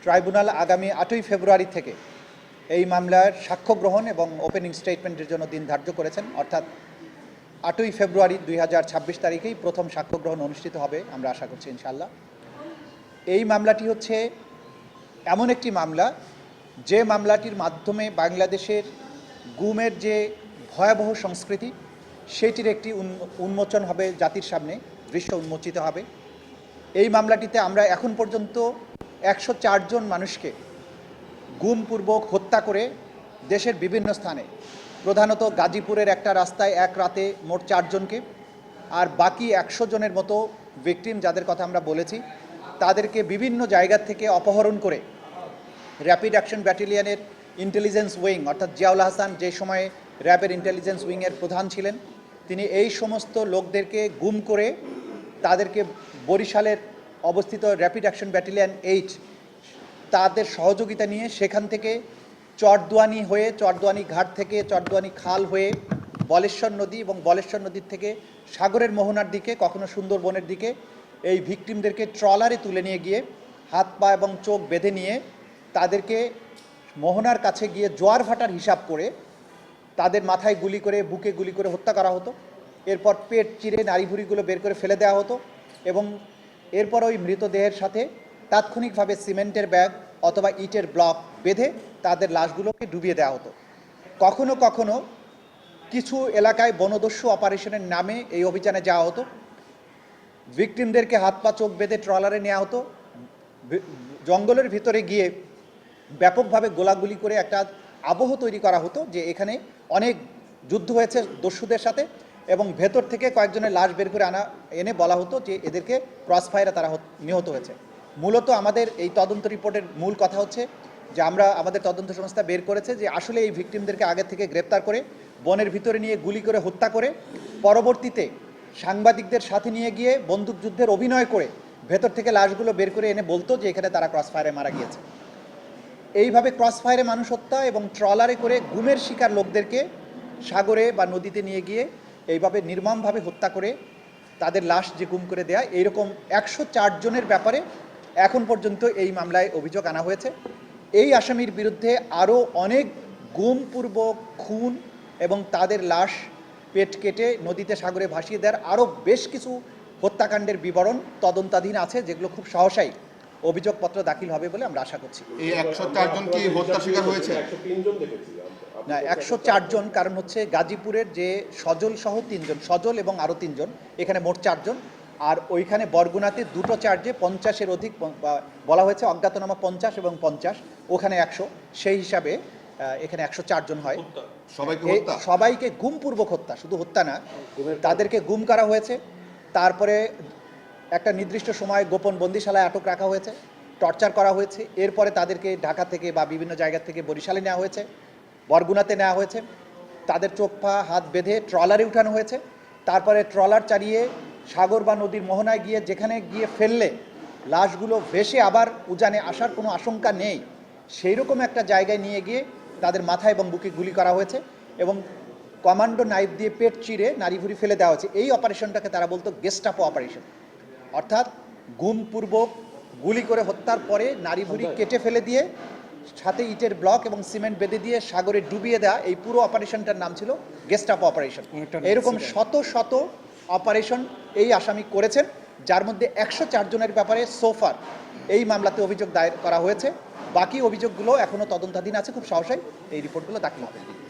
Tribunal আগামী 8ই ফেব্রুয়ারি থেকে এই মামলার সাক্ষ্য গ্রহণ এবং ওপেনিং স্টেটমেন্টের জন্য দিন ধার্য করেছেন। অর্থাৎ 8ই ফেব্রুয়ারি 2026 তারিখেই প্রথম সাক্ষ্য গ্রহণ অনুষ্ঠিত হবে আমরা আশা করছি ইনশাআল্লাহ। এই মামলাটি হচ্ছে এমন একটি মামলা যে মামলাটির মাধ্যমে বাংলাদেশের গুমের যে ভয়াবহ সংস্কৃতি সেটির একটি উন্মোচন হবে, জাতির সামনে দৃশ্য উন্মোচিত হবে। এই মামলাটিতে আমরা এখন পর্যন্ত 104 জন মানুষকে গুমপূর্বক হত্যা করে দেশের বিভিন্ন স্থানে, প্রধানত গাজীপুরের একটা রাস্তায় এক রাতে মোট 4 জনকে, আর বাকি 100 জনের মতো ভিকটিম যাদের কথা আমরা বলেছি তাদেরকে বিভিন্ন জায়গা থেকে অপহরণ করে র্যাপিড অ্যাকশন ব্যাটালিয়নের ইন্টেলিজেন্স উইং অর্থাৎ জিয়াউল হাসান যে সময়ে র্যাবের ইন্টেলিজেন্স উইংয়ের প্রধান ছিলেন, তিনি এই সমস্ত লোকদেরকে গুম করে তাদেরকে বরিশালের অবস্থিত র্যাপিড অ্যাকশন ব্যাটালিয়ন 8 তাদের সহযোগিতা নিয়ে সেখান থেকে চরদুয়ানি হয়ে, চরদুয়ানি ঘাট থেকে চরদুয়ানি খাল হয়ে বলেশ্বর নদী এবং বলেশ্বর নদীর থেকে সাগরের মোহনার দিকে, কখনো সুন্দরবনের দিকে এই ভিকটিমদেরকে ট্রলারে তুলে নিয়ে গিয়ে হাত পা এবং চোখ বেঁধে নিয়ে তাদেরকে মোহনার কাছে গিয়ে জোয়ার ভাটার হিসাব করে তাদের মাথায় গুলি করে, বুকে গুলি করে হত্যা করা হতো। এরপর পেট চিরে নাড়িভুড়িগুলো বের করে ফেলে দেওয়া হতো এবং এরপর ওই মৃতদেহের সাথে তাৎক্ষণিকভাবে সিমেন্টের ব্যাগ অথবা ইটের ব্লক বেঁধে তাদের লাশগুলোকে ডুবিয়ে দেওয়া হতো। কখনো কখনো কিছু এলাকায় বনদস্যু অপারেশনের নামে এই অভিযানে যাওয়া হতো। ভিকটিমদেরকে হাত পা চোখ বেঁধে ট্রলারে নেওয়া হতো, জঙ্গলের ভিতরে গিয়ে ব্যাপকভাবে গোলাগুলি করে একটা আবহ তৈরি করা হতো যে এখানে অনেক যুদ্ধ হয়েছে দস্যুদের সাথে, এবং ভেতর থেকে কয়েকজনের লাশ বের করে এনে বলা হতো যে এদেরকে ক্রস ফায়ারে তারা নিহত হয়েছে। মূলত আমাদের এই তদন্ত রিপোর্টের মূল কথা হচ্ছে যে আমাদের তদন্ত সংস্থা বের করেছে যে আসলে এই ভিকটিমদেরকে আগে থেকে গ্রেপ্তার করে বনের ভিতরে নিয়ে গুলি করে হত্যা করে পরবর্তীতে সাংবাদিকদের সাথে নিয়ে গিয়ে বন্দুকযুদ্ধের অভিনয় করে ভেতর থেকে লাশগুলো বের করে এনে বলতো যে এখানে তারা ক্রস ফায়ারে মারা গিয়েছে। এইভাবে ক্রস ফায়ারে মানুষ হত্যা এবং ট্রলারে করে গুমের শিকার লোকদেরকে সাগরে বা নদীতে নিয়ে গিয়ে এইভাবে নির্মমভাবে হত্যা করে তাদের লাশ যে গুম করে দেয়া, এইরকম 104 জনের ব্যাপারে এখন পর্যন্ত এই মামলায় অভিযোগ আনা হয়েছে। এই আসামির বিরুদ্ধে আরও অনেক গুমপূর্বক খুন এবং তাদের লাশ পেট কেটে নদীতে সাগরে ভাসিয়ে দেওয়ার আরও বেশ কিছু হত্যাকাণ্ডের বিবরণ তদন্তাধীন আছে, যেগুলো খুব সহসাই অভিযোগপত্র দাখিল হবে বলে আমরা আশা করছি। এই 104 জন কি হত্যা শিকার হয়েছে? না, 104 জন, কারণ হচ্ছে গাজীপুরের যে সজল সহ 3 জন, সজল এবং আরও 3 জন, এখানে মোট 4 জন। আর ওইখানে বরগুনাতে দুটো চার্জে 50-এর অধিক বলা হয়েছে, অজ্ঞাতনামা 50 এবং 50, ওখানে 100, সেই হিসাবে এখানে 104 জন হয়। সবাইকে গুমপূর্বক হত্যা, শুধু হত্যা না, তাদেরকে গুম করা হয়েছে, তারপরে একটা নির্দিষ্ট সময় গোপন বন্দিশালায় আটক রাখা হয়েছে, টর্চার করা হয়েছে, এরপরে তাদেরকে ঢাকা থেকে বা বিভিন্ন জায়গা থেকে বরিশালে নেওয়া হয়েছে, বরগুনাতে নেওয়া হয়েছে, তাদের চোখ পা হাত বেঁধে ট্রলারে উঠানো হয়েছে, তারপরে ট্রলার চালিয়ে সাগর বা নদীর মোহনায় গিয়ে যেখানে গিয়ে ফেললে লাশগুলো ভেসে আবার উজানে আসার কোনো আশঙ্কা নেই সেই রকম একটা জায়গায় নিয়ে গিয়ে তাদের মাথা এবং বুকে গুলি করা হয়েছে এবং কমান্ডো নাইফ দিয়ে পেট চিরে নাড়িভুড়ি ফেলে দেওয়া হয়েছে। এই অপারেশনটাকে তারা বলতো গেস্টাপো অপারেশন, অর্থাৎ গুমপূর্বক গুলি করে হত্যার পরে নাড়িভুড়ি কেটে ফেলে দিয়ে সাথে ইটের ব্লক এবং সিমেন্ট বেঁধে দিয়ে সাগরে ডুবিয়ে দেওয়া, এই পুরো অপারেশনটার নাম ছিল গেস্টাপো অপারেশন। এরকম শত শত অপারেশন এই আসামি করেছেন, যার মধ্যে 104 জনের ব্যাপারে সোফার এই মামলাতে অভিযোগ দায়ের করা হয়েছে। বাকি অভিযোগগুলো এখনও তদন্তাধীন আছে, খুব সহসাই এই রিপোর্টগুলো দাখিল হবে।